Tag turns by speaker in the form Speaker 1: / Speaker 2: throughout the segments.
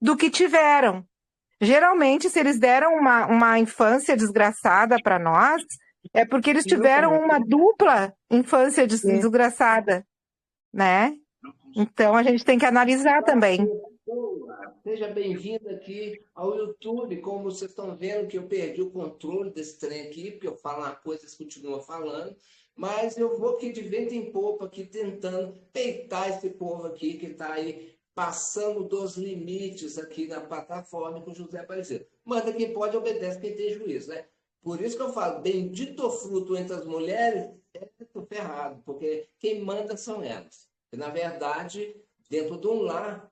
Speaker 1: do que tiveram. Geralmente, se eles deram uma infância desgraçada para nós, é porque eles tiveram uma dupla infância desgraçada, né? Então a gente tem que analisar também.
Speaker 2: Seja bem-vindo aqui ao YouTube. Como vocês estão vendo que eu perdi o controle desse trem aqui, porque eu falo uma coisa e vocês continuam falando, mas eu vou aqui de vento em popa aqui tentando peitar esse povo aqui que está aí passando dos limites aqui na plataforma com o José Aparecido. Manda quem pode, obedece quem tem juízo, né? Por isso que eu falo, bendito o fruto entre as mulheres, é ferrado, porque quem manda são elas. E, na verdade, dentro de um lar,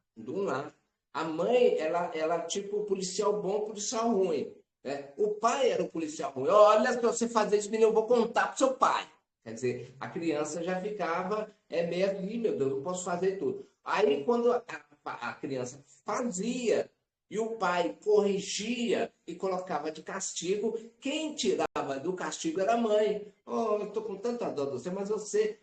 Speaker 2: a mãe, ela tipo policial bom, policial ruim. Né? O pai era o policial ruim. Olha, se você fazer isso, menino, eu vou contar pro seu pai. Quer dizer, a criança já ficava meio assim, meu Deus, eu posso fazer tudo. Aí, quando a criança fazia e o pai corrigia e colocava de castigo, quem tirava do castigo era a mãe. Oh, eu estou com tanta dor de você, mas você.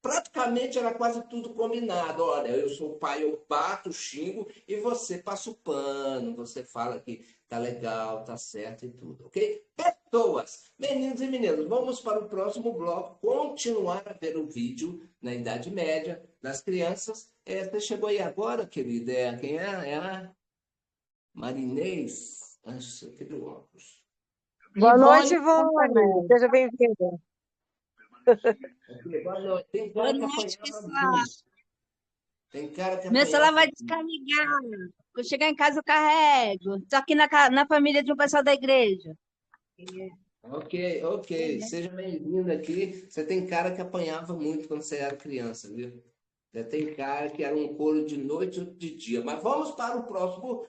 Speaker 2: Praticamente era quase tudo combinado. Olha, eu sou o pai, eu bato, xingo e você passa o pano, você fala que tá legal, tá certo e tudo, ok? Pessoas, meninos e meninas, vamos para o próximo bloco, continuar a ver o vídeo na Idade Média das crianças. Você chegou aí agora, querida? Quem é? É a Marinês? Nossa, que do óculos.
Speaker 3: Boa noite,
Speaker 1: Ivone
Speaker 3: Ivone.
Speaker 1: Fontanelli.
Speaker 3: Seja bem-vinda.
Speaker 2: Boa noite. Tem
Speaker 4: Boa
Speaker 2: cara que
Speaker 4: noite,
Speaker 2: apanhava
Speaker 4: pessoal.
Speaker 2: muito. Tem cara que
Speaker 4: Meu celular
Speaker 2: apanhava
Speaker 4: vai
Speaker 2: muito.
Speaker 4: descarregar. Quando chegar em casa, eu carrego. Tô aqui na família de um pessoal da igreja.
Speaker 2: Ok, ok. Seja bem-vindo aqui. Você tem cara que apanhava muito quando você era criança, viu? Você tem cara que era um couro de noite ou de dia. Mas vamos para o próximo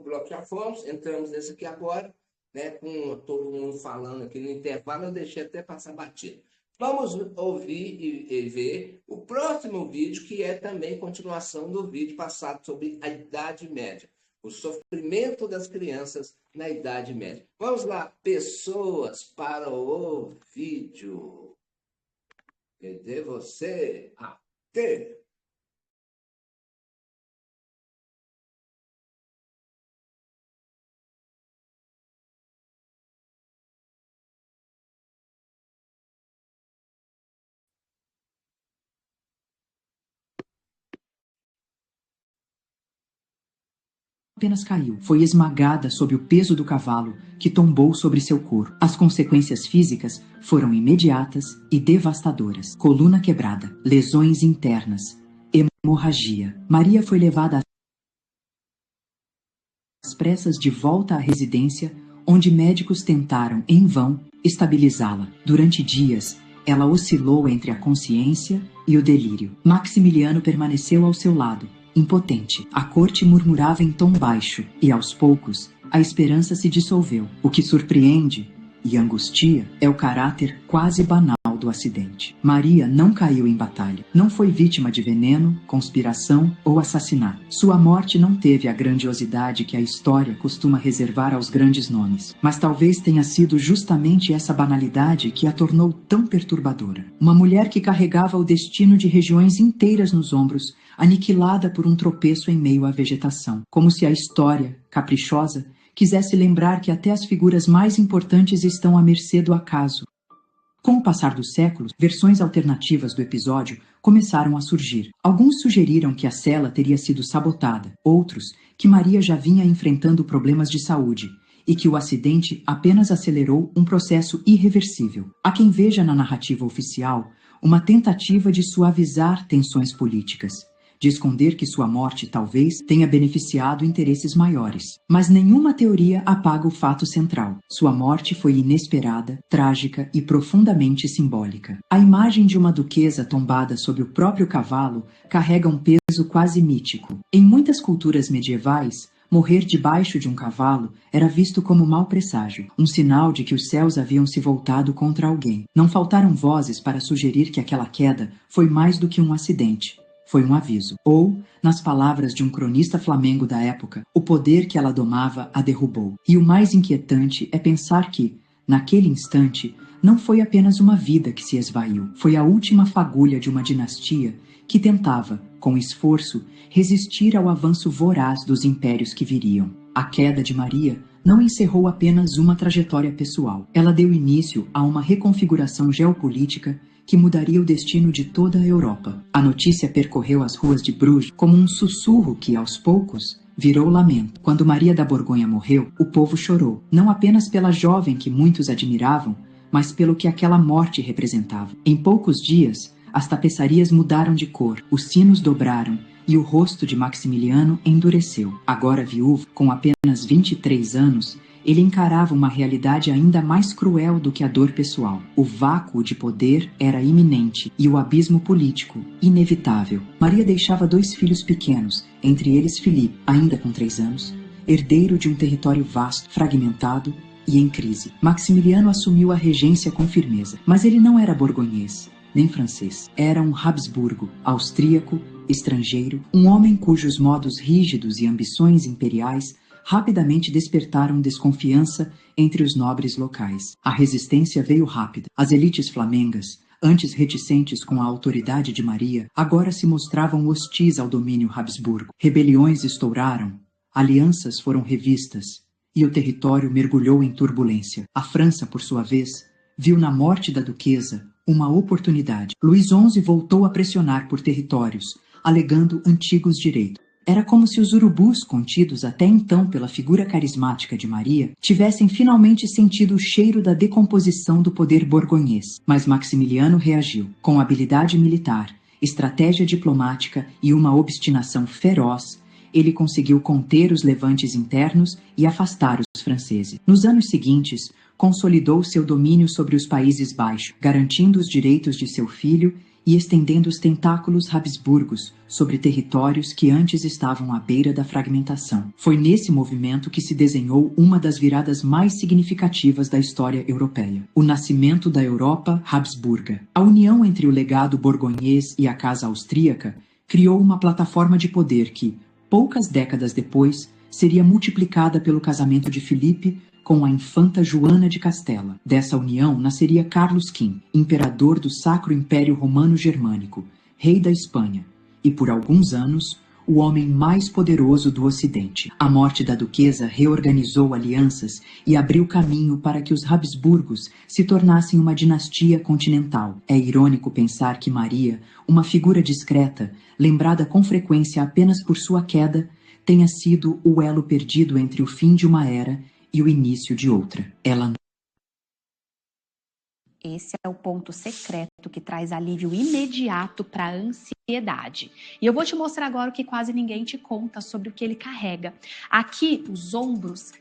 Speaker 2: bloco. Já fomos, entramos nesse aqui agora, né? Com todo mundo falando aqui no intervalo, eu deixei até passar batido. Vamos ouvir e ver o próximo vídeo, que é também continuação do vídeo passado sobre a Idade Média, o sofrimento das crianças na Idade Média. Vamos lá, pessoas, para o vídeo. Cadê você? Aqui.
Speaker 5: Apenas caiu. Foi esmagada sob o peso do cavalo, que tombou sobre seu corpo. As consequências físicas foram imediatas e devastadoras. Coluna quebrada, lesões internas, hemorragia. Maria foi levada às pressas de volta à residência, onde médicos tentaram, em vão, estabilizá-la. Durante dias, ela oscilou entre a consciência e o delírio. Maximiliano permaneceu ao seu lado, impotente. A corte murmurava em tom baixo, e aos poucos, a esperança se dissolveu. O que surpreende e angustia é o caráter quase banal do acidente. Maria não caiu em batalha. Não foi vítima de veneno, conspiração ou assassinato. Sua morte não teve a grandiosidade que a história costuma reservar aos grandes nomes. Mas talvez tenha sido justamente essa banalidade que a tornou tão perturbadora. Uma mulher que carregava o destino de regiões inteiras nos ombros, aniquilada por um tropeço em meio à vegetação. Como se a história, caprichosa, quisesse lembrar que até as figuras mais importantes estão à mercê do acaso. Com o passar dos séculos, versões alternativas do episódio começaram a surgir. Alguns sugeriram que a cela teria sido sabotada, outros que Maria já vinha enfrentando problemas de saúde e que o acidente apenas acelerou um processo irreversível. Há quem veja na narrativa oficial uma tentativa de suavizar tensões políticas, de esconder que sua morte talvez tenha beneficiado interesses maiores. Mas nenhuma teoria apaga o fato central. Sua morte foi inesperada, trágica e profundamente simbólica. A imagem de uma duquesa tombada sob o próprio cavalo carrega um peso quase mítico. Em muitas culturas medievais, morrer debaixo de um cavalo era visto como mau presságio, um sinal de que os céus haviam se voltado contra alguém. Não faltaram vozes para sugerir que aquela queda foi mais do que um acidente. Foi um aviso. Ou, nas palavras de um cronista flamengo da época, o poder que ela domava a derrubou. E o mais inquietante é pensar que, naquele instante, não foi apenas uma vida que se esvaiu. Foi a última fagulha de uma dinastia que tentava, com esforço, resistir ao avanço voraz dos impérios que viriam. A queda de Maria não encerrou apenas uma trajetória pessoal. Ela deu início a uma reconfiguração geopolítica que mudaria o destino de toda a Europa. A notícia percorreu as ruas de Bruges como um sussurro que, aos poucos, virou lamento. Quando Maria da Borgonha morreu, o povo chorou, não apenas pela jovem que muitos admiravam, mas pelo que aquela morte representava. Em poucos dias, as tapeçarias mudaram de cor, os sinos dobraram e o rosto de Maximiliano endureceu. Agora viúvo, com apenas 23 anos, ele encarava uma realidade ainda mais cruel do que a dor pessoal. O vácuo de poder era iminente e o abismo político inevitável. Maria deixava 2 filhos pequenos, entre eles Filipe, ainda com 3 anos, herdeiro de um território vasto, fragmentado e em crise. Maximiliano assumiu a regência com firmeza, mas ele não era borgonhês, nem francês. Era um Habsburgo, austríaco, estrangeiro, um homem cujos modos rígidos e ambições imperiais rapidamente despertaram desconfiança entre os nobres locais. A resistência veio rápida. As elites flamengas, antes reticentes com a autoridade de Maria, agora se mostravam hostis ao domínio Habsburgo. Rebeliões estouraram, alianças foram revistas e o território mergulhou em turbulência. A França, por sua vez, viu na morte da duquesa uma oportunidade. Luís XI voltou a pressionar por territórios, alegando antigos direitos. Era como se os urubus contidos até então pela figura carismática de Maria tivessem finalmente sentido o cheiro da decomposição do poder borgonhês. Mas Maximiliano reagiu. Com habilidade militar, estratégia diplomática e uma obstinação feroz, ele conseguiu conter os levantes internos e afastar os franceses. Nos anos seguintes, consolidou seu domínio sobre os Países Baixos, garantindo os direitos de seu filho e estendendo os tentáculos habsburgos sobre territórios que antes estavam à beira da fragmentação. Foi nesse movimento que se desenhou uma das viradas mais significativas da história europeia: o nascimento da Europa Habsburga. A união entre o legado borgonhês e a Casa Austríaca criou uma plataforma de poder que, poucas décadas depois, seria multiplicada pelo casamento de Filipe com a infanta Joana de Castela. Dessa união nasceria Carlos V, imperador do Sacro Império Romano Germânico, rei da Espanha, e por alguns anos, o homem mais poderoso do Ocidente. A morte da duquesa reorganizou alianças e abriu caminho para que os Habsburgos se tornassem uma dinastia continental. É irônico pensar que Maria, uma figura discreta, lembrada com frequência apenas por sua queda, tenha sido o elo perdido entre o fim de uma era e o início de outra.
Speaker 6: Esse é o ponto secreto que traz alívio imediato para a ansiedade. E eu vou te mostrar agora o que quase ninguém te conta sobre o que ele carrega. Aqui, os ombros.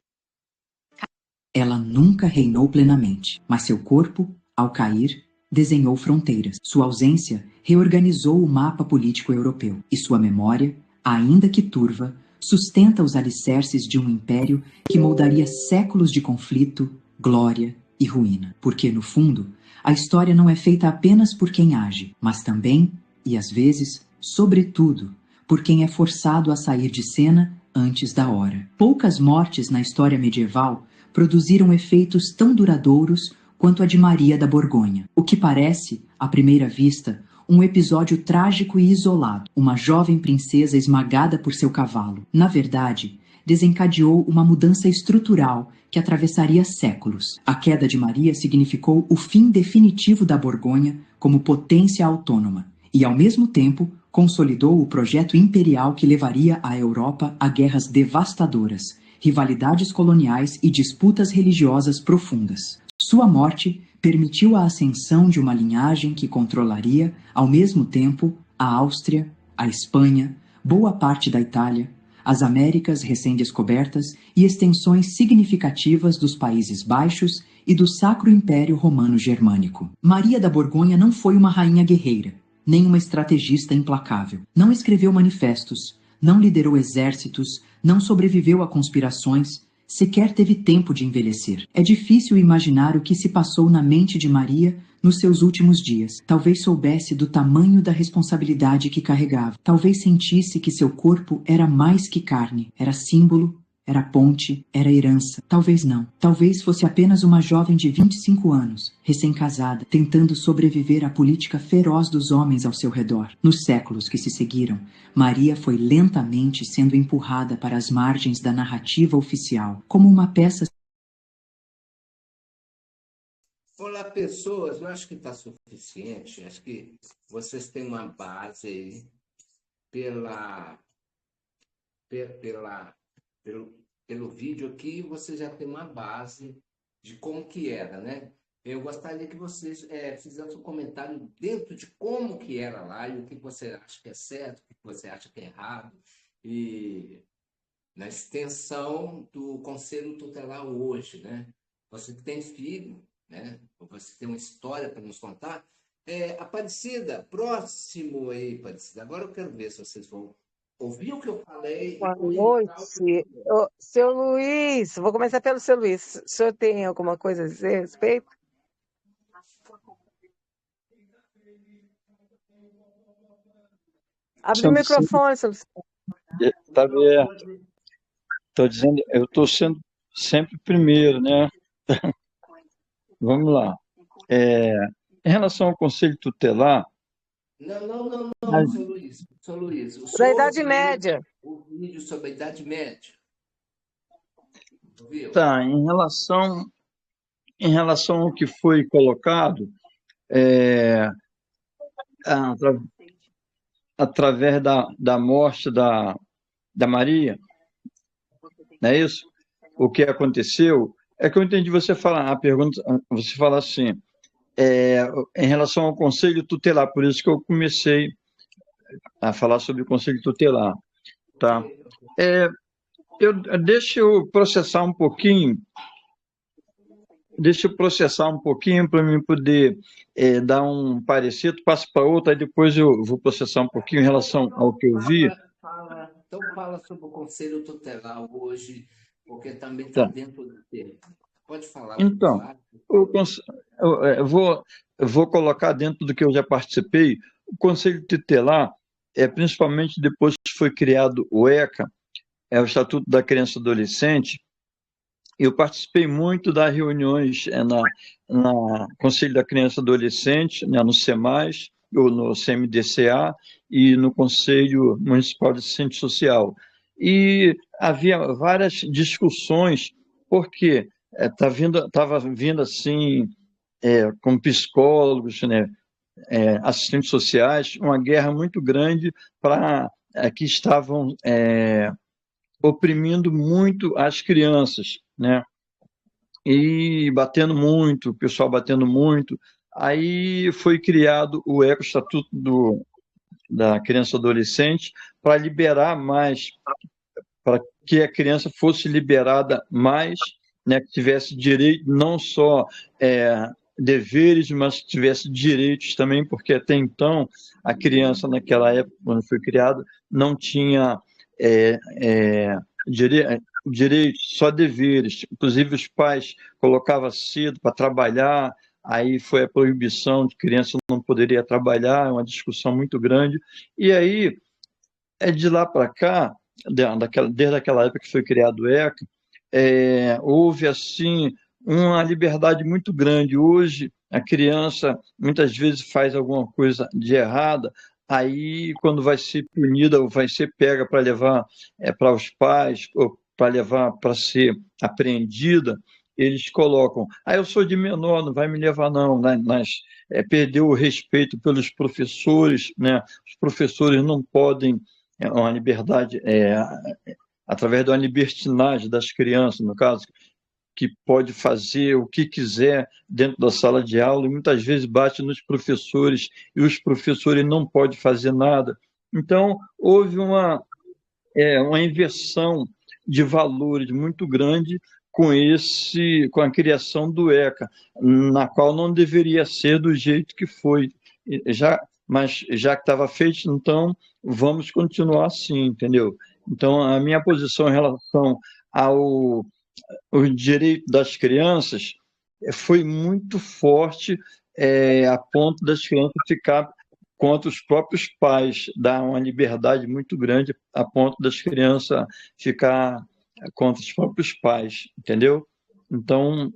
Speaker 5: Ela nunca reinou plenamente, mas seu corpo, ao cair, desenhou fronteiras. Sua ausência reorganizou o mapa político europeu. E sua memória, ainda que turva, sustenta os alicerces de um império que moldaria séculos de conflito, glória e ruína. Porque, no fundo, a história não é feita apenas por quem age, mas também, e às vezes, sobretudo, por quem é forçado a sair de cena antes da hora. Poucas mortes na história medieval produziram efeitos tão duradouros quanto a de Maria da Borgonha. O que parece, à primeira vista, um episódio trágico e isolado, uma jovem princesa esmagada por seu cavalo. Na verdade, desencadeou uma mudança estrutural que atravessaria séculos. A queda de Maria significou o fim definitivo da Borgonha como potência autônoma e, ao mesmo tempo, consolidou o projeto imperial que levaria a Europa a guerras devastadoras, rivalidades coloniais e disputas religiosas profundas. Sua morte permitiu a ascensão de uma linhagem que controlaria, ao mesmo tempo, a Áustria, a Espanha, boa parte da Itália, as Américas recém-descobertas e extensões significativas dos Países Baixos e do Sacro Império Romano Germânico. Maria da Borgonha não foi uma rainha guerreira, nem uma estrategista implacável. Não escreveu manifestos, não liderou exércitos, não sobreviveu a conspirações, sequer teve tempo de envelhecer. É difícil imaginar o que se passou na mente de Maria nos seus últimos dias. Talvez soubesse do tamanho da responsabilidade que carregava. Talvez sentisse que seu corpo era mais que carne, era símbolo, Era ponte, era herança. Talvez não. Talvez fosse apenas uma jovem de 25 anos, recém-casada, tentando sobreviver à política feroz dos homens ao seu redor. Nos séculos que se seguiram, Maria foi lentamente sendo empurrada para as margens da narrativa oficial, como uma peça.
Speaker 2: Olá, pessoas. Eu acho que está suficiente. Acho que vocês têm uma base aí pelo vídeo aqui, você já tem uma base de como que era, né? Eu gostaria que vocês fizessem um comentário dentro de como que era lá e o que você acha que é certo, o que você acha que é errado, e na extensão do Conselho Tutelar hoje, né? Você que tem filho, né? Ou você tem uma história para nos contar. Aparecida, próximo aí, Aparecida. Agora eu quero ver se vocês vão ouvir o que eu falei.
Speaker 3: Boa noite. Seu Luiz, vou começar pelo seu Luiz. O senhor tem alguma coisa a dizer a respeito? Abre o microfone, seu Luiz.
Speaker 7: Está aberto. Estou dizendo, eu estou sendo sempre primeiro, né? Vamos lá. Em relação ao Conselho Tutelar...
Speaker 2: Não, seu Luiz.
Speaker 3: Da Idade Média.
Speaker 2: O vídeo sobre a Idade Média. Viu?
Speaker 7: Tá, em relação ao que foi colocado, através da morte da Maria, não é isso? O que aconteceu é que eu entendi você falar, a pergunta, você fala assim, em relação ao Conselho Tutelar, por isso que eu comecei a falar sobre o Conselho Tutelar, tá? Deixa eu processar um pouquinho para mim poder dar um parecer, tu passa para outra, aí depois eu vou processar um pouquinho em relação ao que eu vi.
Speaker 2: Então fala sobre o Conselho Tutelar hoje, porque também está dentro do termo. Pode falar.
Speaker 7: Então, eu vou colocar dentro do que eu já participei. O Conselho Tutelar, principalmente depois que foi criado o ECA, o Estatuto da Criança e Adolescente, eu participei muito das reuniões na Conselho da Criança e Adolescente, né, no CEMAS, ou no CMDCA, e no Conselho Municipal de Assistência Social. E havia várias discussões, porque estava vindo assim, com psicólogos, né, assistentes sociais, uma guerra muito grande para que estavam oprimindo muito as crianças, né? E batendo muito, o pessoal batendo muito. Aí foi criado o Estatuto da Criança e Adolescente para liberar mais, para que a criança fosse liberada mais, né, que tivesse direito, não só deveres, mas que tivesse direitos também, porque até então a criança, naquela época, quando foi criada, não tinha direitos, só deveres. Inclusive, os pais colocavam cedo para trabalhar, aí foi a proibição de criança não poderia trabalhar, uma discussão muito grande. E aí, de lá para cá, desde aquela época que foi criado o ECA, houve, assim, uma liberdade muito grande. Hoje, a criança, muitas vezes, faz alguma coisa de errada, aí, quando vai ser punida ou vai ser pega para levar para os pais, ou para levar para ser apreendida, eles colocam, eu sou de menor, não vai me levar não, mas perdeu o respeito pelos professores, né? Os professores não podem, uma liberdade, através de uma libertinagem das crianças, no caso, que pode fazer o que quiser dentro da sala de aula, e muitas vezes bate nos professores, e os professores não podem fazer nada. Então, houve uma inversão de valores muito grande com a criação do ECA, na qual não deveria ser do jeito que foi. Mas já que estava feito, então vamos continuar assim, entendeu? Então, a minha posição em relação ao direito das crianças foi muito forte, a ponto das crianças ficar contra os próprios pais, dar uma liberdade muito grande a ponto das crianças ficar contra os próprios pais, entendeu? Então,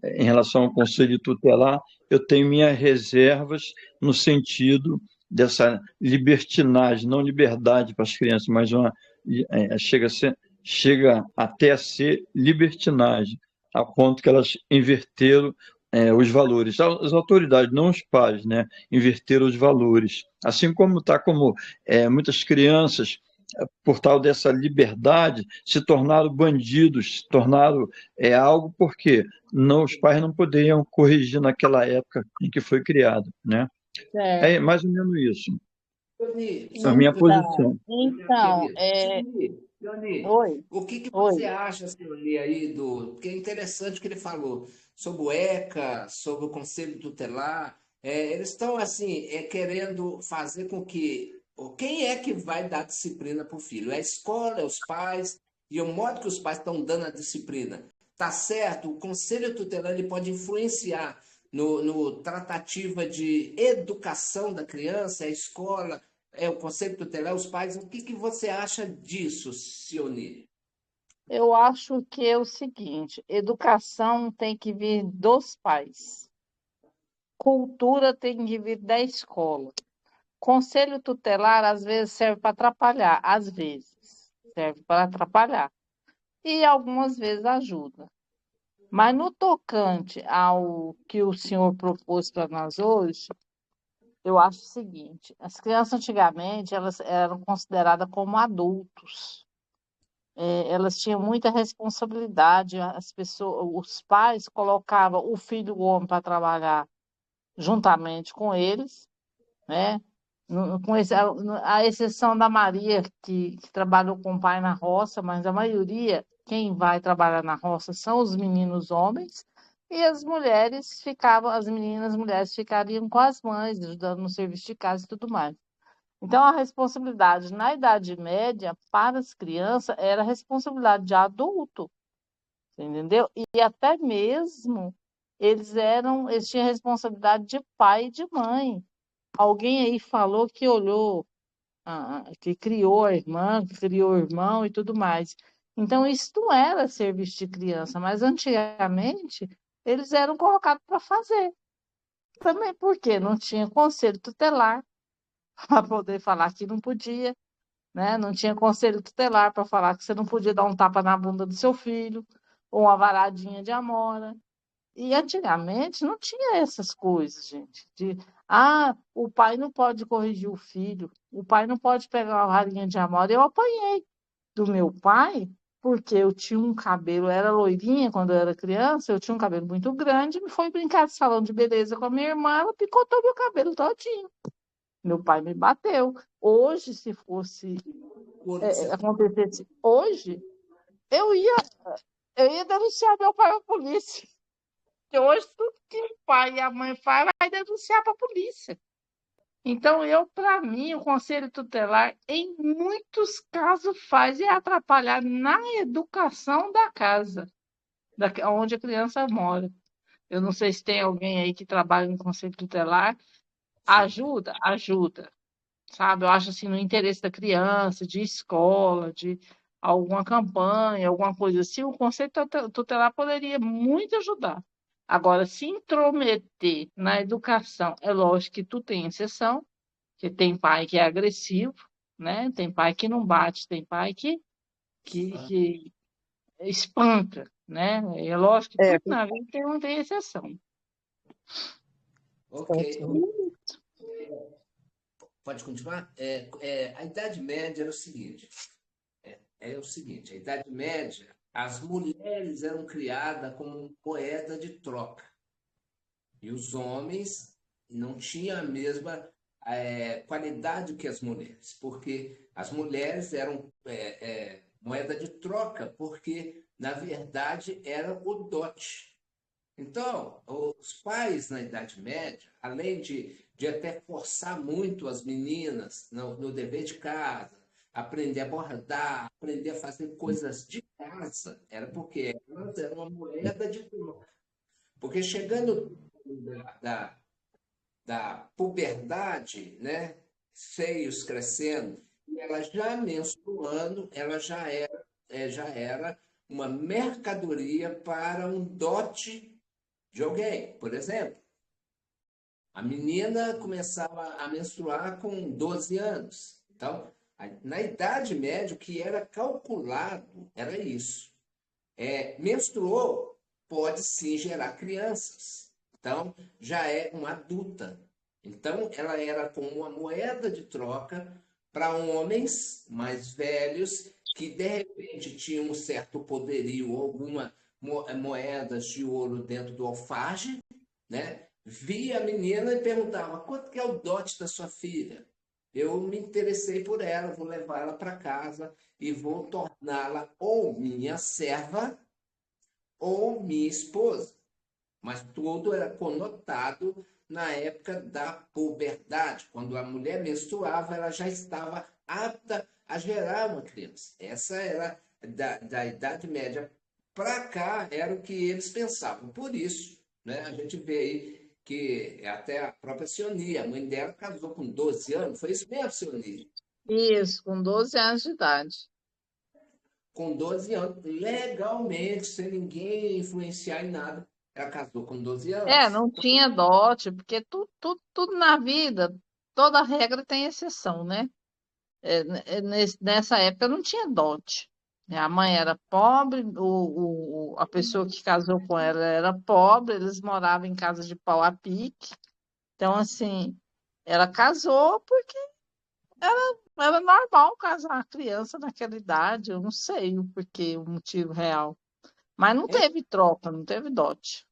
Speaker 7: em relação ao conselho tutelar, eu tenho minhas reservas no sentido dessa libertinagem, não liberdade para as crianças, mas chega até a ser libertinagem, ao ponto que elas inverteram os valores. As autoridades, não os pais, né? Inverteram os valores. Assim como muitas crianças por tal dessa liberdade, se tornaram bandidos, se tornaram algo porque os pais não poderiam corrigir naquela época em que foi criado, né? É
Speaker 8: Certo.
Speaker 7: mais ou menos isso,
Speaker 2: Leoni,
Speaker 7: a
Speaker 2: só uma
Speaker 7: minha
Speaker 8: Então,
Speaker 7: posição.
Speaker 2: pergunta, minha
Speaker 8: então,
Speaker 2: querida. Leoni,
Speaker 8: oi,
Speaker 2: o que que você
Speaker 8: oi.
Speaker 2: acha, Leoni, aí porque é interessante o que ele falou sobre o ECA, sobre o Conselho Tutelar. Eles estão, assim, querendo fazer com que... Quem é que vai dar disciplina para o filho? É a escola, é os pais, e o modo que os pais estão dando a disciplina. Tá certo? O Conselho Tutelar ele pode influenciar no tratativa de educação da criança, a escola, o Conselho Tutelar, os pais. O que que você acha disso, Sione?
Speaker 8: Eu acho que é o seguinte: educação tem que vir dos pais, cultura tem que vir da escola. Conselho tutelar, às vezes, serve para atrapalhar, às vezes, serve para atrapalhar, e algumas vezes ajuda. Mas no tocante ao que o senhor propôs para nós hoje, eu acho o seguinte: as crianças antigamente elas eram consideradas como adultos. Elas tinham muita responsabilidade. As pessoas, os pais colocavam o filho homem para trabalhar juntamente com eles, né? A exceção da Maria, que trabalhou com o pai na roça, mas a maioria, quem vai trabalhar na roça são os meninos homens, e as meninas mulheres ficariam com as mães, ajudando no serviço de casa e tudo mais. Então, a responsabilidade na Idade Média, para as crianças, era responsabilidade de adulto, entendeu? E até mesmo eles tinham responsabilidade de pai e de mãe. Alguém aí falou que olhou, que criou a irmã, que criou o irmão e tudo mais. Então, isso não era serviço de criança, mas antigamente eles eram colocados para fazer. Também porque não tinha conselho tutelar para poder falar que não podia, né? Não tinha conselho tutelar para falar que você não podia dar um tapa na bunda do seu filho, ou uma varadinha de amora. E antigamente não tinha essas coisas, gente. O pai não pode corrigir o filho, o pai não pode pegar uma varinha de amora. Eu apanhei do meu pai porque eu tinha um cabelo, era loirinha quando eu era criança, eu tinha um cabelo muito grande, me foi brincar de salão de beleza com a minha irmã, ela picotou meu cabelo todinho. Meu pai me bateu. Hoje, se fosse acontecesse hoje, eu ia, eu ia denunciar meu pai à polícia. Porque hoje tudo que o pai e a mãe faz vai denunciar para a polícia. Então, para mim, o conselho tutelar, em muitos casos, faz atrapalhar na educação da casa, onde a criança mora. Eu não sei se tem alguém aí que trabalha no conselho tutelar. Ajuda? Ajuda. Sabe? Eu acho assim, no interesse da criança, de escola, de alguma campanha, alguma coisa assim, o conselho tutelar poderia muito ajudar. Agora, se intrometer na educação, é lógico que tu tem exceção, que tem pai que é agressivo, né? Tem pai que não bate, tem pai que espanca, né? É lógico que tudo na vida tem exceção.
Speaker 2: Ok. Pode continuar? A Idade Média era o seguinte. A Idade Média, as mulheres eram criadas como moeda de troca. E os homens não tinham a mesma qualidade que as mulheres, porque as mulheres eram moeda de troca, porque, na verdade, era o dote. Então, os pais na Idade Média, além de até forçar muito as meninas no dever de casa, aprender a bordar, aprender a fazer coisas de casa, era porque elas eram uma moeda de troca. Porque chegando da, da puberdade, né, seios crescendo, e ela já menstruando, ela já era já era uma mercadoria para um dote de alguém. Por exemplo, a menina começava a menstruar com 12 anos. Então, na Idade Média, o que era calculado era isso. Menstruou, pode sim gerar crianças. Então, já é uma adulta. Então, ela era como uma moeda de troca para homens mais velhos que, de repente, tinham um certo poderio, alguma moedas de ouro dentro do alfage, né? Via a menina e perguntava: quanto que é o dote da sua filha? Eu me interessei por ela, vou levar ela para casa e vou torná-la ou minha serva ou minha esposa. Mas tudo era conotado na época da puberdade. Quando a mulher menstruava, ela já estava apta a gerar uma criança. Essa era da Idade Média para cá, era o que eles pensavam. Por isso, né, a gente vê aí que até a própria Sionia, a mãe dela, casou com 12 anos. Foi isso mesmo, Sionia?
Speaker 8: Isso, com 12 anos de idade.
Speaker 2: Com 12 anos, legalmente, sem ninguém influenciar em nada. Ela casou com 12 anos.
Speaker 8: Não tinha dote, porque tudo na vida, toda regra tem exceção, né? Nessa época não tinha dote. A mãe era pobre, a pessoa que casou com ela era pobre, eles moravam em casa de pau a pique. Então, assim, ela casou porque era normal casar a criança naquela idade. Eu não sei o porquê, o motivo real. Mas não teve troca, não teve dote.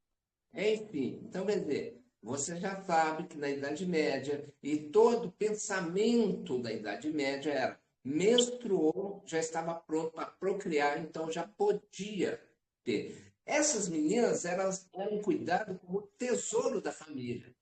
Speaker 2: Enfim, então quer dizer, você já sabe que na Idade Média e todo o pensamento da Idade Média era menstruou, já estava pronto para procriar, então já podia ter. Essas meninas elas eram cuidadas como tesouro da família,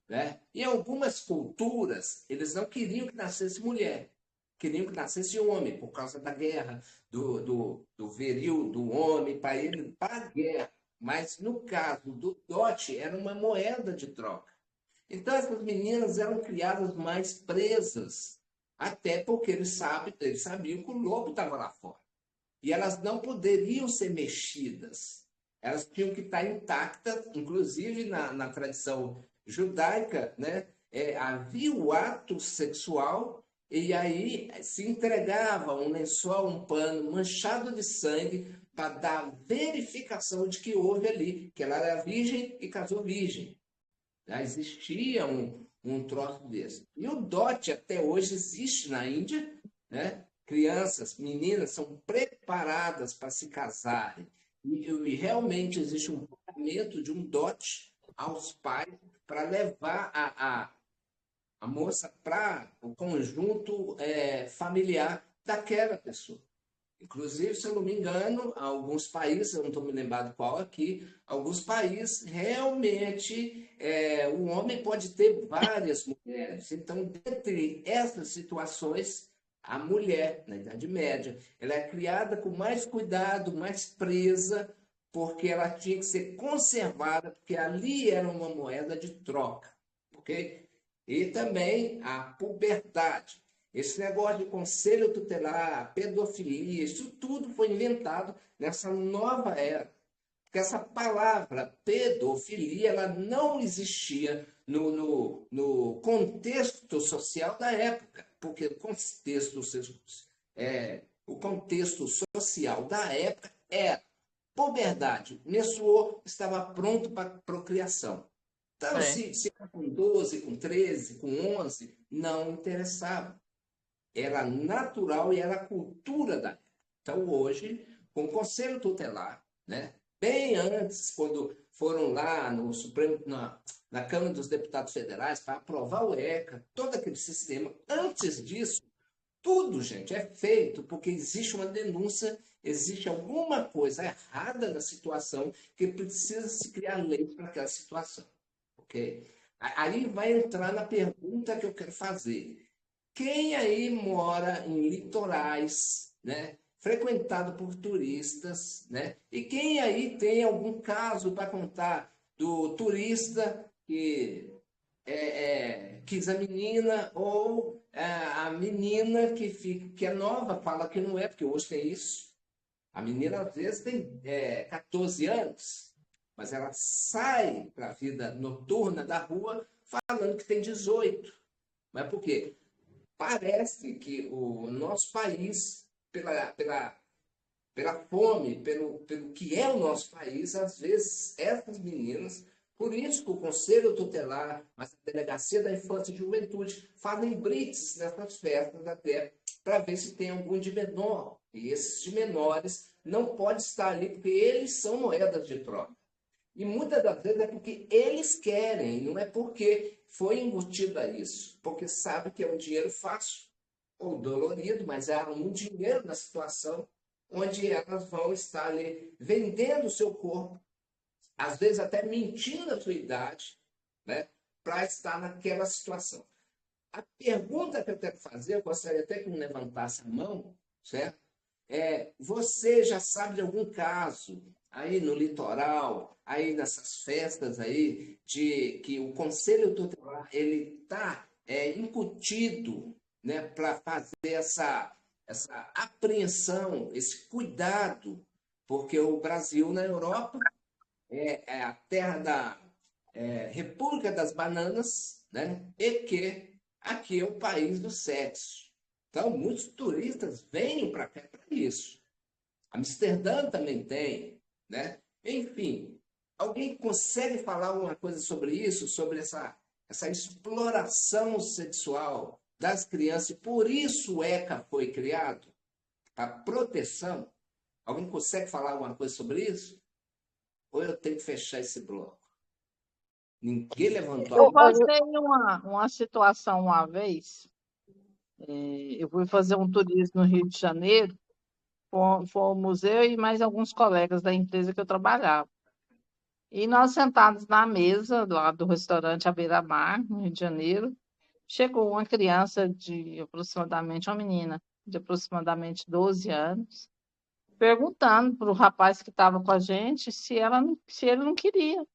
Speaker 2: né? Em algumas culturas, eles não queriam que nascesse mulher, queriam que nascesse homem, por causa da guerra, do viril do homem para ele, para a guerra. Mas no caso do dote, era uma moeda de troca. Então, essas meninas eram criadas mais presas, até porque eles sabiam que o lobo estava lá fora. E elas não poderiam ser mexidas. Elas tinham que estar intactas, inclusive na tradição judaica, né? Havia o ato sexual e aí se entregava um lençol, um pano manchado de sangue para dar verificação de que houve ali, que ela era virgem e casou virgem. Já existia um troço desse. E o dote até hoje existe na Índia, né? Crianças, meninas são preparadas para se casarem. E realmente existe um pagamento de um dote aos pais para levar a moça para o conjunto familiar daquela pessoa. Inclusive, se eu não me engano, alguns países, eu não estou me lembrando qual aqui, alguns países realmente o homem pode ter várias mulheres. Então, dentre essas situações, a mulher, na Idade Média, ela é criada com mais cuidado, mais presa, porque ela tinha que ser conservada, porque ali era uma moeda de troca, ok? E também a puberdade. Esse negócio de conselho tutelar, pedofilia, isso tudo foi inventado nessa nova era. Porque essa palavra pedofilia, ela não existia no contexto social da época. Porque o contexto social da época era puberdade. Menstruou, estava pronto para procriação. Então, se era com 12, com 13, com 11, não interessava. Era natural e era a cultura da época. Então, hoje, com o Conselho Tutelar, né, bem antes, quando foram lá no Supremo, na Câmara dos Deputados Federais para aprovar o ECA, todo aquele sistema, antes disso, tudo, gente, é feito porque existe uma denúncia, existe alguma coisa errada na situação que precisa se criar lei para aquela situação. Ok? Aí vai entrar na pergunta que eu quero fazer. Quem aí mora em litorais, né, frequentado por turistas, né? E quem aí tem algum caso para contar do turista que quis a menina ou a menina que é nova, fala que não é, porque hoje tem isso, A menina, às vezes, tem 14 anos, mas ela sai para a vida noturna da rua falando que tem 18. Mas por quê? Parece que o nosso país, pela fome, pelo que é o nosso país, às vezes essas meninas, por isso que o Conselho Tutelar, mas a Delegacia da Infância e Juventude, fazem blitz nessas festas até para ver se tem algum de menor. E esses de menores não podem estar ali porque eles são moedas de troca. E muitas das vezes é porque eles querem, não é porque foi embutido a isso, porque sabe que é um dinheiro fácil ou dolorido, mas há um dinheiro na situação onde elas vão estar ali vendendo o seu corpo, às vezes até mentindo a sua idade, né, para estar naquela situação. A pergunta que eu quero fazer, eu gostaria até que me levantasse a mão, certo? Você já sabe de algum caso aí no litoral, aí nessas festas aí, de que o Conselho Tutelar ele está incutido, né, para fazer essa apreensão, esse cuidado, porque o Brasil na Europa é a terra da República das Bananas, né? E que aqui é o país do sexo. Então, muitos turistas vêm para cá para isso. Amsterdã também tem, né? Enfim, alguém consegue falar alguma coisa sobre isso, sobre essa exploração sexual das crianças? E por isso o ECA foi criado, para proteção. Alguém consegue falar alguma coisa sobre isso? Ou eu tenho que fechar esse bloco? Ninguém levantou a
Speaker 8: Eu
Speaker 2: mão.
Speaker 8: passei uma situação uma vez, eu fui fazer um turismo no Rio de Janeiro, fomos eu e mais alguns colegas da empresa que eu trabalhava. E nós sentados na mesa lá do restaurante à beira-mar, no Rio de Janeiro, chegou uma criança de aproximadamente, uma menina de aproximadamente 12 anos, perguntando para o rapaz que estava com a gente se ele não queria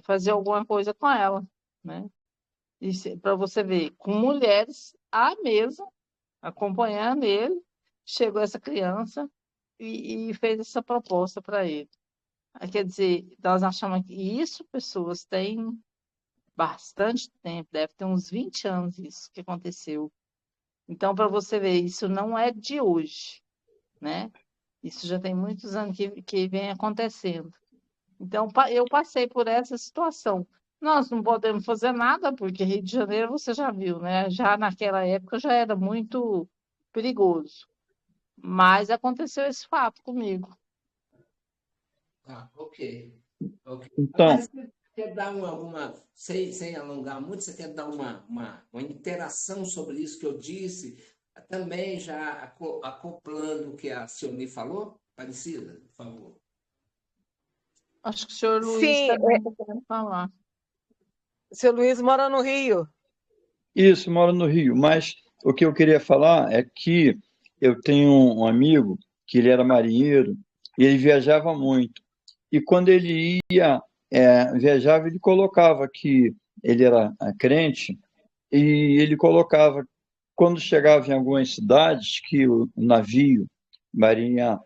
Speaker 8: fazer alguma coisa com ela, né? Para você ver, com mulheres à mesa, acompanhando ele, chegou essa criança e fez essa proposta para ele. Quer dizer, nós achamos que isso, pessoas têm bastante tempo, deve ter uns 20 anos isso que aconteceu. Então, para você ver, isso não é de hoje, né? Isso já tem muitos anos que vem acontecendo. Então, eu passei por essa situação. Nós não podemos fazer nada, porque Rio de Janeiro, você já viu, né? Já naquela época já era muito perigoso. Mas aconteceu esse fato comigo.
Speaker 2: Ok.
Speaker 7: Então,
Speaker 2: Mas você quer dar sem alongar muito, você quer dar uma interação sobre isso que eu disse, também já acoplando o que a Cione falou? Aparecida, por favor.
Speaker 8: Acho que o senhor Luiz
Speaker 3: Sim,
Speaker 8: também está querendo falar.
Speaker 3: o seu Luiz mora no Rio.
Speaker 7: isso, moro no Rio, mas o que eu queria falar é que eu tenho um amigo que ele era marinheiro e ele viajava muito. E quando ele viajava, ele colocava que ele era crente e ele colocava, quando chegava em algumas cidades, que o navio marinha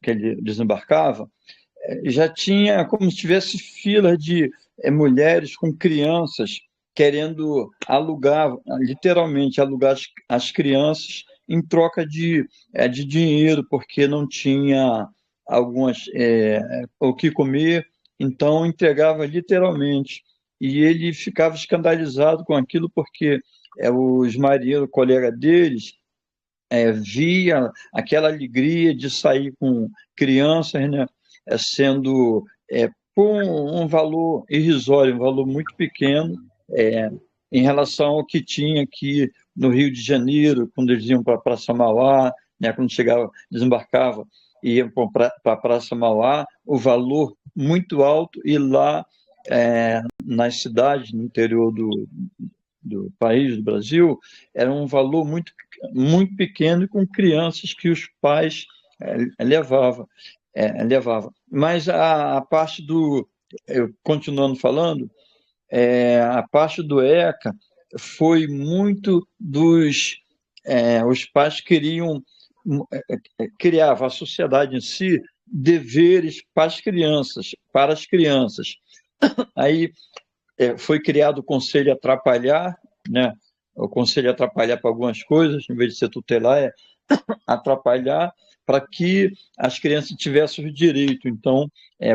Speaker 7: que ele desembarcava, já tinha como se tivesse fila de mulheres com crianças querendo alugar, literalmente alugar as crianças em troca de dinheiro, porque não tinha o que comer, então entregava literalmente. E ele ficava escandalizado com aquilo, porque os marinheiros, colega deles, via aquela alegria de sair com crianças, né, sendo por um valor irrisório, um valor muito pequeno, em relação ao que tinha aqui no Rio de Janeiro, quando eles iam para a Praça Mauá, né, quando chegava, desembarcava e iam para a Praça Mauá, o valor muito alto, e lá nas cidades, no interior do país, do Brasil, era um valor muito, muito pequeno, com crianças que os pais levavam. Mas a parte continuando falando, a parte do ECA foi muito os pais queriam criava a sociedade em si deveres para as crianças. Aí foi criado o Conselho Atrapalhar, né? O Conselho Atrapalhar para algumas coisas, em vez de ser tutelar, atrapalhar para que as crianças tivessem o direito. Então,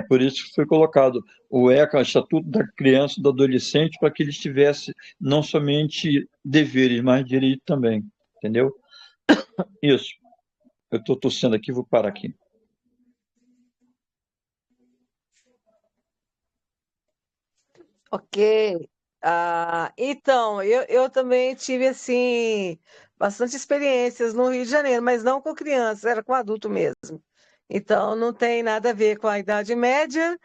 Speaker 7: por isso que foi colocado o ECA, o Estatuto da Criança e do Adolescente, para que eles tivessem não somente deveres, mas direito também. Entendeu? Isso. Eu estou tossindo aqui, vou parar aqui.
Speaker 3: Ok. Então, eu também tive, assim, bastante experiências no Rio de Janeiro, mas não com crianças, era com adulto mesmo. Então, não tem nada a ver com a Idade Média.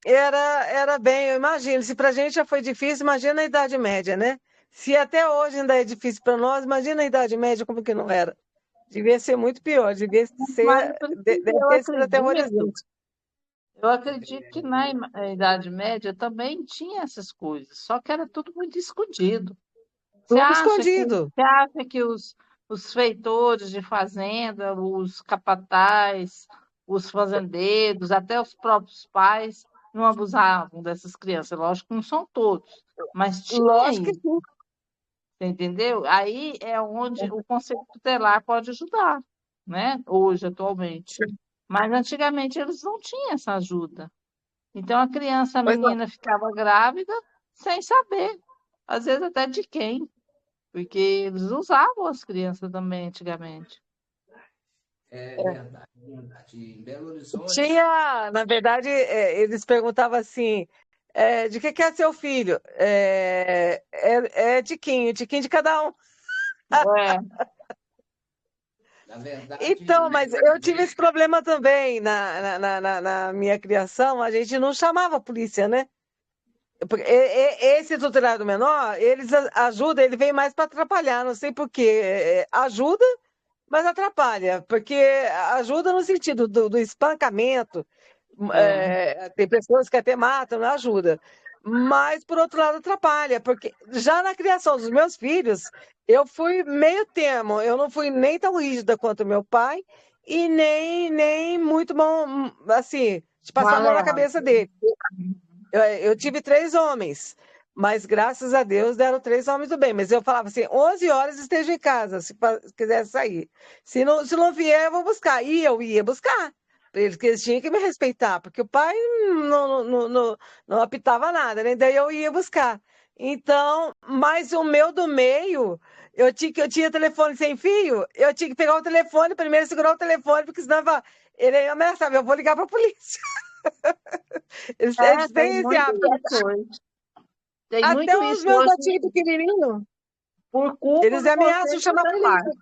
Speaker 3: Era bem, eu imagino, se para a gente já foi difícil, imagina a Idade Média, né? Se até hoje ainda é difícil para nós, imagina a Idade Média como que não era. Devia ser muito pior, devia
Speaker 8: Mas
Speaker 3: ser, deve ter sido aterrorizante.
Speaker 8: eu acredito que na Idade Média também tinha essas coisas, só que era tudo muito escondido.
Speaker 3: Tudo escondido.
Speaker 8: Você acha que os feitores de fazenda, os capatazes, os fazendeiros, até os próprios pais não abusavam dessas crianças? Lógico que não são todos, mas tinha
Speaker 3: Lógico que
Speaker 8: isso,
Speaker 3: sim.
Speaker 8: você entendeu? Aí é onde o Conselho Tutelar pode ajudar, né? Hoje, atualmente. Mas antigamente eles não tinham essa ajuda. Então a criança, a
Speaker 3: Pois é.
Speaker 8: menina ficava grávida sem saber, às vezes até de quem. Porque eles usavam as crianças também antigamente.
Speaker 2: É verdade, é verdade. Em Belo Horizonte,
Speaker 3: Tinha, na verdade, eles perguntavam assim, de que é seu filho? É Tiquinho, Tiquinho de cada um.
Speaker 8: É,
Speaker 2: na verdade,
Speaker 3: Então, mas eu tive esse problema também na minha criação, a gente não chamava a polícia, né? Porque esse tutelado menor, eles ajudam, ele vem mais para atrapalhar, não sei por quê. Ajuda, mas atrapalha, porque ajuda no sentido do espancamento. Tem pessoas que até matam, não ajuda. Mas, por outro lado, atrapalha, porque já na criação dos meus filhos, eu fui meio termo. Eu não fui nem tão rígida quanto meu pai e nem muito bom, assim, de passar a mão na
Speaker 8: maleável.
Speaker 3: cabeça dele. Eu tive 3 homens, mas graças a Deus deram 3 homens do bem. Mas eu falava assim: 11 horas esteja em casa, se quiser sair. Se não vier, eu vou buscar. E eu ia buscar. Que eles tinham que me respeitar, porque o pai não apitava nada, né? Daí eu ia buscar. Então, mas o meu do meio, eu tinha telefone sem fio, eu tinha que pegar o telefone, primeiro segurar o telefone, porque senão ele ameaçava, eu vou ligar para a polícia. Eles
Speaker 8: Tem
Speaker 3: têm esse
Speaker 8: muito
Speaker 3: hábito.
Speaker 8: isso hoje. Tem
Speaker 3: Até
Speaker 8: muito
Speaker 3: os
Speaker 8: isso
Speaker 3: meus
Speaker 8: hoje
Speaker 3: gatinhos pequenininhos,
Speaker 8: por culpa
Speaker 3: eles
Speaker 8: do
Speaker 3: ameaçam
Speaker 8: Conselho
Speaker 3: chamar a
Speaker 8: Tutelar.
Speaker 3: polícia.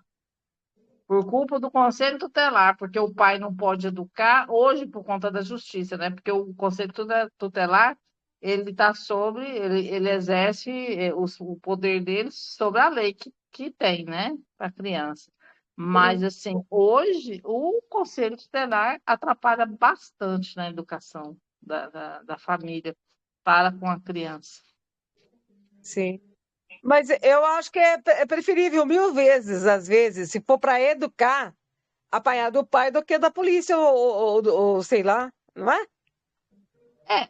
Speaker 8: Por culpa do Conselho Tutelar, porque o pai não pode educar, hoje por conta da justiça, né? Porque o Conselho Tutelar, ele está sobre, ele exerce o poder dele sobre a lei que tem, né? Para a criança. Mas, assim, hoje, o Conselho Tutelar atrapalha bastante na educação da família para com a criança.
Speaker 3: Sim. Mas eu acho que é preferível 1000 vezes, às vezes, se for para educar, apanhar do pai do que da polícia, ou sei lá, não é?
Speaker 8: É,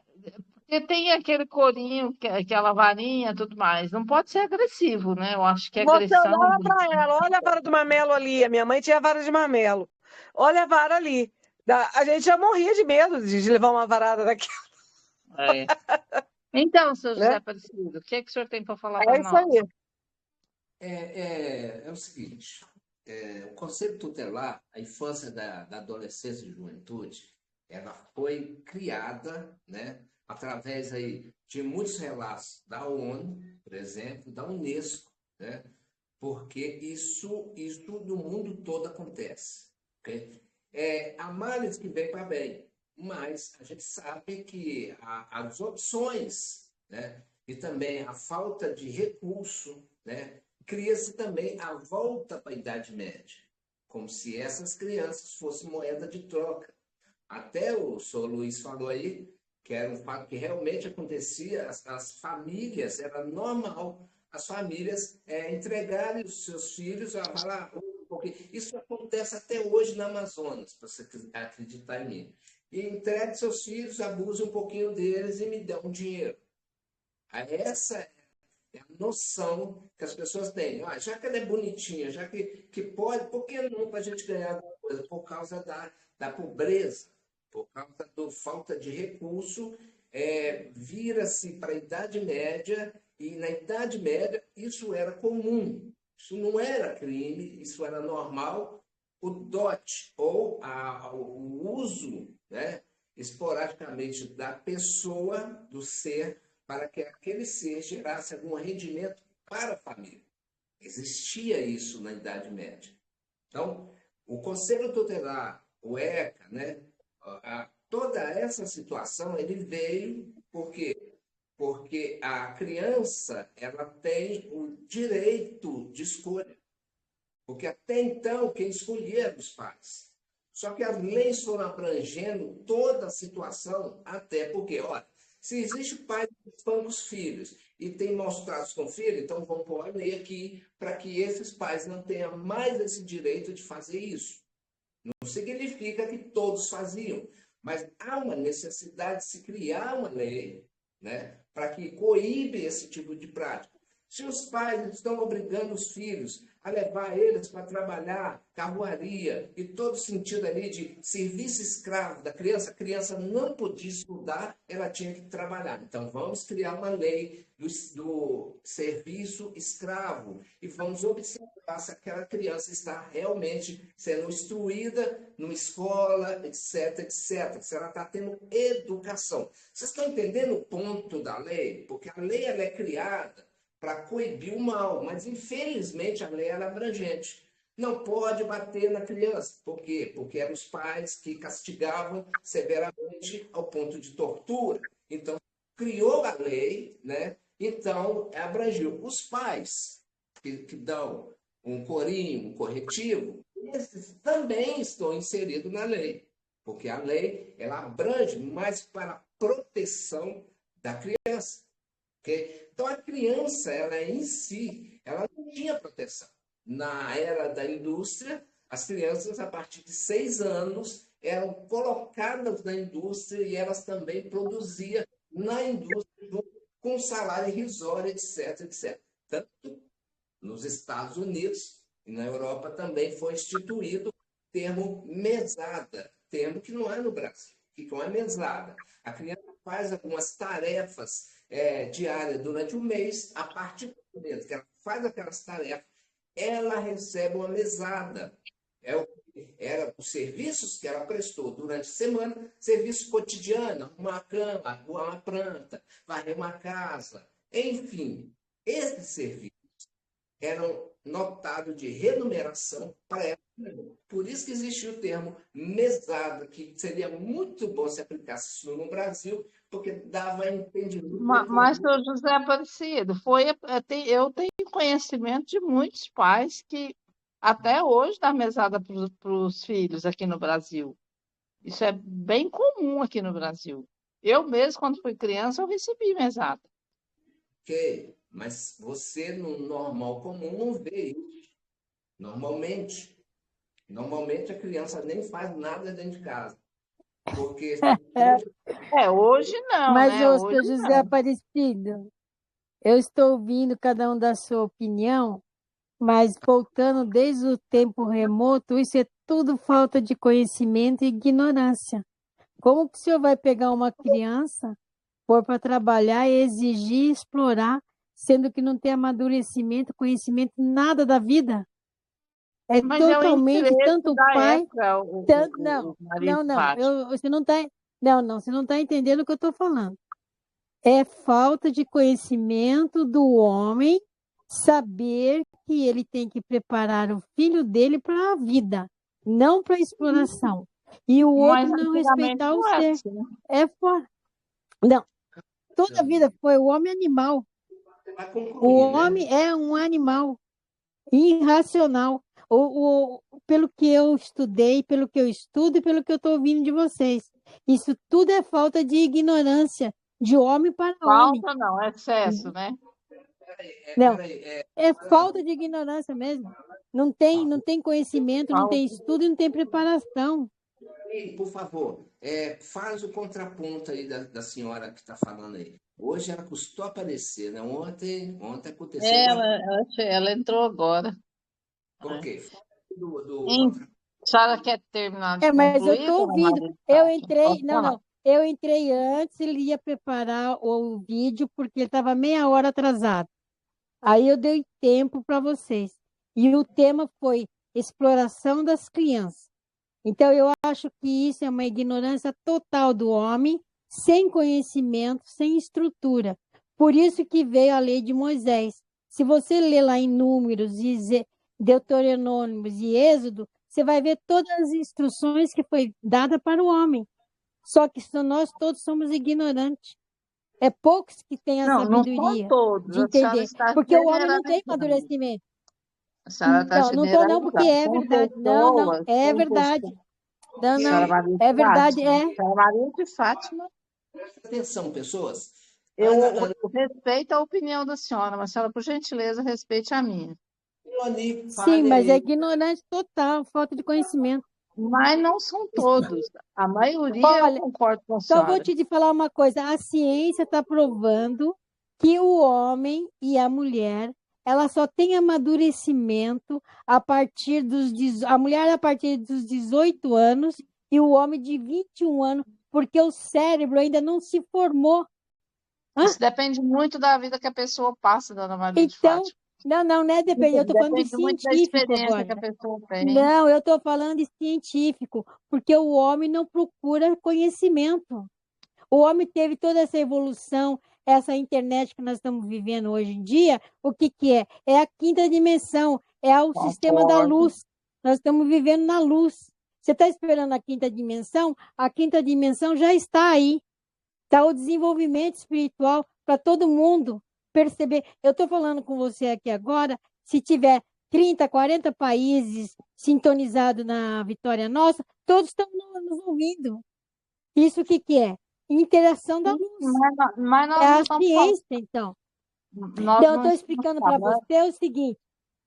Speaker 8: porque tem aquele corinho, aquela varinha, tudo mais. Não pode ser agressivo, né? Eu acho que
Speaker 3: Você
Speaker 8: agressão.
Speaker 3: olhava para ela, olha a vara do marmelo ali, a minha mãe tinha vara de marmelo. Olha a vara ali. A gente já morria de medo de levar uma varada daqui,
Speaker 8: É. Então, seu José
Speaker 3: né?
Speaker 8: Aparecido, o que é que o senhor tem para falar
Speaker 3: É
Speaker 8: para
Speaker 3: isso
Speaker 8: nós?
Speaker 3: aí.
Speaker 2: é o seguinte, o Conselho Tutelar, a infância da adolescência e juventude, ela foi criada, né, através aí de muitos relatos da ONU, por exemplo, da Unesco, né, porque isso no mundo todo acontece. Okay? Há males que vêm para bem, mas a gente sabe que as opções, né, e também a falta de recurso, né, cria-se também a volta para a Idade Média, como se essas crianças fossem moeda de troca. Até o senhor Luiz falou aí que era um fato que realmente acontecia, as famílias, era normal as famílias entregarem os seus filhos a falar, porque isso acontece até hoje na Amazonas, para você acreditar em mim. E entregue seus filhos, abuse um pouquinho deles e me dê um dinheiro. Essa é a noção que as pessoas têm. Ah, já que ela é bonitinha, já que pode, por que não para a gente ganhar alguma coisa? Por causa da pobreza, por causa da falta de recurso, vira-se para a Idade Média, e na Idade Média isso era comum. Isso não era crime, isso era normal. O dote, ou o uso, né, esporadicamente da pessoa, do ser, para que aquele ser gerasse algum rendimento para a família. Existia isso na Idade Média. Então, o Conselho Tutelar, o ECA, né, toda essa situação, ele veio porque a criança ela tem o direito de escolha. Porque até então quem escolhia eram os pais. Só que as leis foram abrangendo toda a situação, até porque, olha, se existe pai que espanca os filhos e tem maus tratos com o filho, então vamos pôr a lei aqui para que esses pais não tenham mais esse direito de fazer isso. Não significa que todos faziam, mas há uma necessidade de se criar uma lei, né, para que coíbe esse tipo de prática. Se os pais estão obrigando os filhos a levar eles para trabalhar, carruaria, e todo sentido ali de serviço escravo da criança, a criança não podia estudar, ela tinha que trabalhar. Então, vamos criar uma lei do serviço escravo e vamos observar se aquela criança está realmente sendo instruída numa escola, etc, etc. Se ela está tendo educação. Vocês estão entendendo o ponto da lei? Porque a lei ela é criada para coibir o mal, mas infelizmente a lei é abrangente. Não pode bater na criança. Por quê? Porque eram os pais que castigavam severamente ao ponto de tortura. Então, criou a lei, né? Então, abrangiu. Os pais que dão um corinho, um corretivo, esses também estão inseridos na lei. Porque a lei, ela abrange mais para a proteção da criança. Okay? Então, a criança, ela em si, ela não tinha proteção. Na era da indústria, as crianças, a partir de 6 anos, eram colocadas na indústria e elas também produziam na indústria com salário irrisório, etc, etc. Tanto nos Estados Unidos e na Europa também foi instituído o termo mesada, termo que não é no Brasil. O que é mesada? A criança faz algumas tarefas diárias durante o mês, a partir do momento que ela faz aquelas tarefas, ela recebe uma mesada. Era os serviços que ela prestou durante a semana, serviço cotidiano, uma cama, arrumar uma planta, varrer uma casa, enfim. Esses serviços eram notados de remuneração para ela. Por isso que existe o termo mesada, que seria muito bom se aplicasse isso no Brasil, porque dava entendimento.
Speaker 8: Mas, seu José Aparecido, eu tenho conhecimento de muitos pais que até hoje dão mesada para os filhos aqui no Brasil. Isso é bem comum aqui no Brasil. Eu mesmo, quando fui criança, eu recebi mesada.
Speaker 2: Ok, mas você, no normal comum, não vê isso. Normalmente a criança nem faz nada dentro de casa. Porque
Speaker 8: hoje não,
Speaker 9: Mas,
Speaker 8: né?
Speaker 9: ô,
Speaker 8: Hoje
Speaker 9: seu José
Speaker 8: não.
Speaker 9: Aparecido, eu estou ouvindo cada um da sua opinião, mas voltando desde o tempo remoto, isso é tudo falta de conhecimento e ignorância. Como que o senhor vai pegar uma criança, pôr para trabalhar e exigir, explorar, sendo que não tem amadurecimento, conhecimento, nada da vida? É
Speaker 8: Mas é o
Speaker 9: totalmente,
Speaker 8: interesse
Speaker 9: tanto o
Speaker 8: da
Speaker 9: pai,
Speaker 8: época,
Speaker 9: tanto,
Speaker 8: o marido
Speaker 9: não,
Speaker 8: Fátima.
Speaker 9: você não está, você não está entendendo o que eu estou falando. É falta de conhecimento do homem saber que ele tem que preparar o filho dele para a vida, não para a exploração. E o
Speaker 8: Mas
Speaker 9: outro não
Speaker 8: antigamente
Speaker 9: respeitar o
Speaker 8: não era
Speaker 9: ser.
Speaker 8: assim, né?
Speaker 9: É fora. Não, toda a vida foi o homem animal.
Speaker 2: vai
Speaker 9: O
Speaker 2: concluir, né?
Speaker 9: homem é um animal irracional. Pelo que eu estudei, pelo que eu estudo e pelo que eu estou ouvindo de vocês. Isso tudo é falta de ignorância de homem para homem.
Speaker 8: Falta não, é excesso, né?
Speaker 9: Não,
Speaker 2: Peraí,
Speaker 9: é falta de ignorância mesmo. Não tem conhecimento, não tem estudo e não tem preparação.
Speaker 2: E, por favor, faz o contraponto aí da senhora que está falando aí. Hoje ela custou aparecer, né? Ontem aconteceu alguma coisa.
Speaker 8: Ela entrou agora.
Speaker 2: Ok. Fala do
Speaker 8: Hein?
Speaker 2: contraponto.
Speaker 8: A senhora quer terminar de
Speaker 9: Mas eu
Speaker 8: concluir,
Speaker 9: estou
Speaker 8: dona
Speaker 9: ouvindo.
Speaker 8: Maria de
Speaker 9: Eu
Speaker 8: Fátima?
Speaker 9: entrei,
Speaker 8: Pode falar.
Speaker 9: eu entrei antes, ele ia preparar o vídeo porque ele estava meia hora atrasado. Aí eu dei tempo para vocês. E o tema foi exploração das crianças. Então, eu acho que isso é uma ignorância total do homem, sem conhecimento, sem estrutura. Por isso que veio a lei de Moisés. Se você ler lá em Números, Deuteronômios e Êxodo, você vai ver todas as instruções que foi dada para o homem. Só que nós todos somos ignorantes. É poucos que têm a
Speaker 8: Não são
Speaker 9: sabedoria
Speaker 8: todos.
Speaker 9: de
Speaker 8: A senhora
Speaker 9: entender.
Speaker 8: está
Speaker 9: Porque o homem não tem
Speaker 8: generalizando.
Speaker 9: amadurecimento.
Speaker 8: A senhora está
Speaker 9: Não estou não, porque
Speaker 8: generalizando.
Speaker 9: é
Speaker 8: Tem
Speaker 9: verdade. Não,
Speaker 8: pessoas,
Speaker 9: é
Speaker 8: tem
Speaker 9: verdade.
Speaker 8: pessoas.
Speaker 9: Não,
Speaker 8: Senhora Maria de
Speaker 9: é verdade,
Speaker 8: Fátima.
Speaker 9: é.
Speaker 8: Senhora Maria de Fátima,
Speaker 2: Presta atenção, pessoas.
Speaker 8: eu
Speaker 2: Ana
Speaker 8: respeito a opinião da senhora, mas a senhora, por gentileza, respeite a minha.
Speaker 2: Leoni,
Speaker 9: Sim,
Speaker 2: fale
Speaker 9: mas é
Speaker 2: aí.
Speaker 9: ignorante total, falta de conhecimento.
Speaker 8: Mas não são todos. A maioria eu
Speaker 9: Olha,
Speaker 8: concordo com a
Speaker 9: então eu vou
Speaker 8: senhora.
Speaker 9: te falar uma coisa. A ciência está provando que o homem e a mulher, ela só tem amadurecimento a partir a mulher a partir dos 18 anos e o homem de 21 anos, porque o cérebro ainda não se formou.
Speaker 8: Isso depende muito da vida que a pessoa passa, dona Maria de
Speaker 9: Então,
Speaker 8: Fátima.
Speaker 9: não é depende, eu estou falando de
Speaker 8: Depende muito da
Speaker 9: científico
Speaker 8: experiência que a
Speaker 9: agora.
Speaker 8: pessoa tem.
Speaker 9: Não, eu estou falando de científico, porque o homem não procura conhecimento. O homem teve toda essa evolução, essa internet que nós estamos vivendo hoje em dia, o que que é? É a quinta dimensão, é o sistema da
Speaker 8: Concordo.
Speaker 9: luz. Nós estamos vivendo na luz. Você está esperando a quinta dimensão? A quinta dimensão já está aí. Está o desenvolvimento espiritual para todo mundo perceber. Eu estou falando com você aqui agora, se tiver 30, 40 países sintonizados na Vitória Nossa, todos estão nos ouvindo. Isso o que que é? Interação da luz.
Speaker 8: Mas nós
Speaker 9: É
Speaker 8: não
Speaker 9: a
Speaker 8: estamos falando.
Speaker 9: ciência, então.
Speaker 8: Nós
Speaker 9: Então, eu
Speaker 8: não
Speaker 9: estou
Speaker 8: estamos
Speaker 9: explicando para
Speaker 8: falando.
Speaker 9: você o seguinte,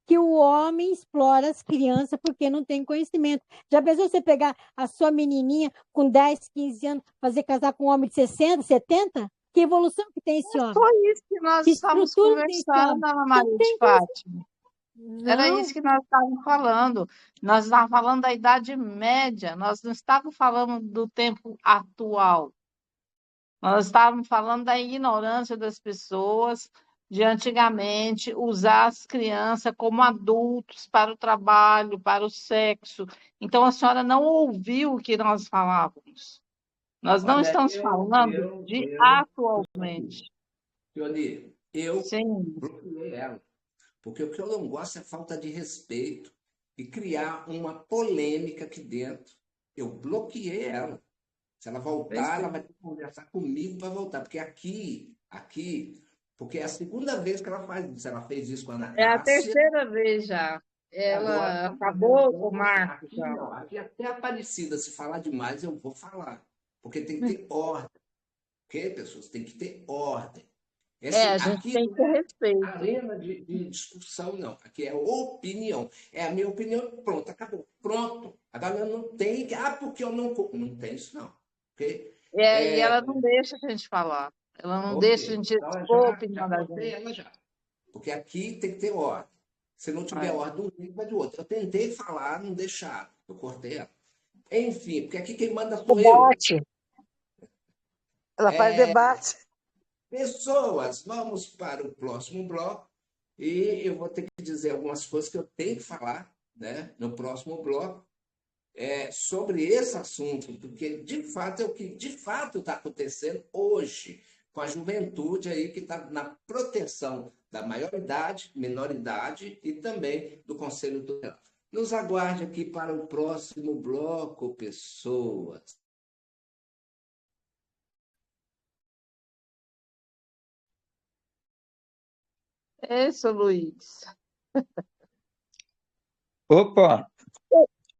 Speaker 9: que o homem explora as crianças porque não tem conhecimento. Já pensou você pegar a sua menininha com 10, 15 anos, fazer casar com um homem de 60, 70? Que evolução que tem esse homem?
Speaker 8: Foi isso que nós
Speaker 9: Que
Speaker 8: estávamos
Speaker 9: estrutura que tem esse
Speaker 8: conversando,
Speaker 9: homem?
Speaker 8: dona
Speaker 9: Não
Speaker 8: Maria de
Speaker 9: tem
Speaker 8: Fátima. Era
Speaker 9: Não.
Speaker 8: isso que nós estávamos falando. Nós estávamos falando da Idade Média, nós não estávamos falando do tempo atual. Nós estávamos falando da ignorância das pessoas de antigamente usar as crianças como adultos para o trabalho, para o sexo. Então, a senhora não ouviu o que nós falávamos. Nós não
Speaker 2: Olha,
Speaker 8: estamos falando de atualmente.
Speaker 2: Leoni, eu
Speaker 8: Sim.
Speaker 2: bloqueei ela. Porque o que eu não gosto é falta de respeito e criar uma polêmica aqui dentro. Eu bloqueei ela. Se ela voltar, ela vai ter que conversar comigo para voltar. Porque aqui, porque é a segunda vez que ela faz isso. Ela fez isso com a Ana
Speaker 8: É a
Speaker 2: Cássia.
Speaker 8: terceira vez já. Ela
Speaker 2: Agora,
Speaker 8: acabou com o Marcos.
Speaker 2: aqui não. Aqui até Aparecida, se falar demais, eu vou falar. Porque tem que ter ordem. Ok, pessoas? Tem que ter ordem.
Speaker 8: A gente
Speaker 2: Aqui
Speaker 8: tem que ter respeito.
Speaker 2: arena de discussão, não. Aqui é opinião. É a minha opinião, pronto, acabou. Pronto. A galera não tem que. Porque eu não. Não tem isso, não. Okay?
Speaker 8: E ela não deixa a gente falar. Ela não deixa a gente expor a opinião da gente.
Speaker 2: Ela já. Porque aqui tem que ter ordem. Se não tiver ordem de um jeito, vai de outro. Eu tentei falar, não deixaram. Eu cortei ela. Enfim, porque aqui quem manda sou eu.
Speaker 3: Ela faz debate.
Speaker 2: Pessoas, vamos para o próximo bloco e eu vou ter que dizer algumas coisas que eu tenho que falar, né, no próximo bloco sobre esse assunto, porque de fato é o que de fato está acontecendo hoje com a juventude aí que está na proteção da maioridade, minoridade e também do Conselho Tutelar. Nos aguarde aqui para o próximo bloco, pessoas.
Speaker 8: Isso, Luiz.
Speaker 7: Opa,